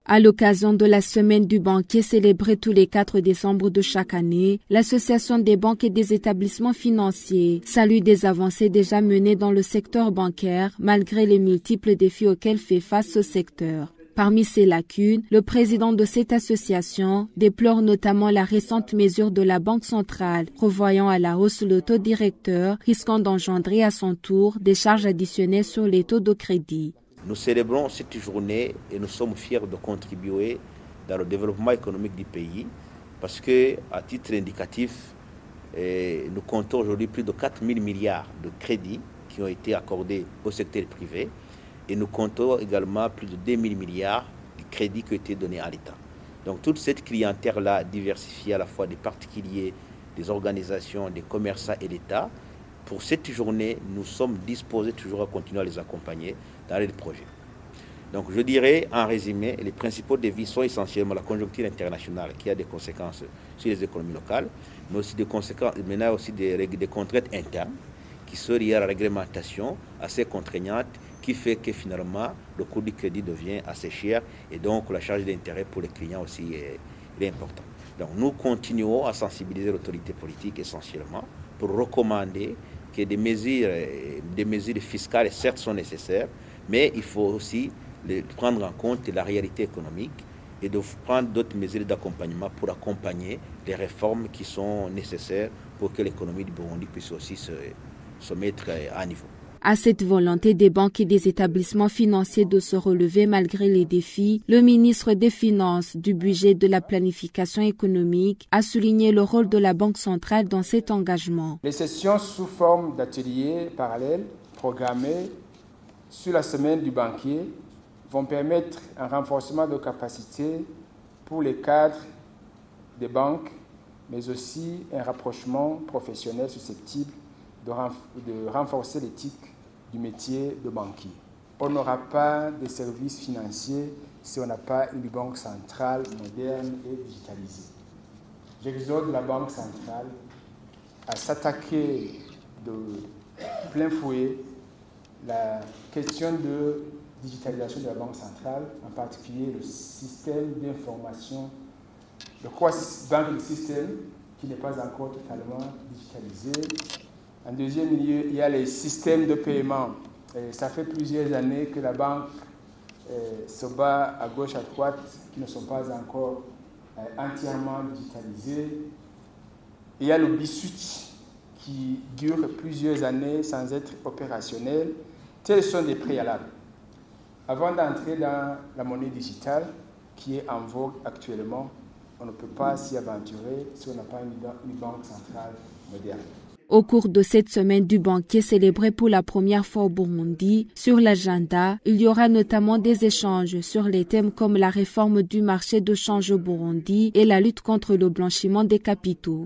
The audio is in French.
À l'occasion de la semaine du banquier célébrée tous les 4 décembre de chaque année, l'Association des banques et des établissements financiers salue des avancées déjà menées dans le secteur bancaire malgré les multiples défis auxquels fait face ce secteur. Parmi ces lacunes, le président de cette association déplore notamment la récente mesure de la Banque centrale revoyant à la hausse le taux directeur, risquant d'engendrer à son tour des charges additionnelles sur les taux de crédit. Nous célébrons cette journée et nous sommes fiers de contribuer dans le développement économique du pays parce que, à titre indicatif, nous comptons aujourd'hui plus de 4 000 milliards de crédits qui ont été accordés au secteur privé et nous comptons également plus de 2 000 milliards de crédits qui ont été donnés à l'État. Donc toute cette clientèle-là diversifiée à la fois des particuliers, des organisations, des commerçants et l'État, pour cette journée, nous sommes disposés toujours à continuer à les accompagner dans les projets. Donc je dirais en résumé, les principaux défis sont essentiellement la conjoncture internationale qui a des conséquences sur les économies locales, mais aussi des conséquences, maintenant aussi des contraintes internes qui sont liées à la réglementation assez contraignante qui fait que finalement le coût du crédit devient assez cher et donc la charge d'intérêt pour les clients aussi est importante. Donc nous continuons à sensibiliser l'autorité politique essentiellement pour recommander que des mesures fiscales, certes, sont nécessaires, mais il faut aussi prendre en compte la réalité économique et de prendre d'autres mesures d'accompagnement pour accompagner les réformes qui sont nécessaires pour que l'économie du Burundi puisse aussi se mettre à niveau. À cette volonté des banques et des établissements financiers de se relever malgré les défis, le ministre des Finances, du Budget et de la Planification économique a souligné le rôle de la Banque centrale dans cet engagement. Les sessions sous forme d'ateliers parallèles programmés sur la semaine du banquier vont permettre un renforcement de capacités pour les cadres des banques, mais aussi un rapprochement professionnel susceptible de renforcer l'éthique du métier de banquier. On n'aura pas de services financiers si on n'a pas une banque centrale moderne et digitalisée. J'exhorte la Banque centrale à s'attaquer de plein fouet la question de digitalisation de la Banque centrale, en particulier le système d'information, le core banking system qui n'est pas encore totalement digitalisé. En deuxième lieu, il y a les systèmes de paiement. Ça fait plusieurs années que la banque se bat à gauche, à droite, qui ne sont pas encore entièrement digitalisés. Il y a le BISUT qui dure plusieurs années sans être opérationnel. Tels sont des préalables. Avant d'entrer dans la monnaie digitale, qui est en vogue actuellement, on ne peut pas s'y aventurer si on n'a pas une banque centrale moderne. Au cours de cette semaine du banquier célébrée pour la première fois au Burundi, sur l'agenda, il y aura notamment des échanges sur les thèmes comme la réforme du marché de change au Burundi et la lutte contre le blanchiment des capitaux.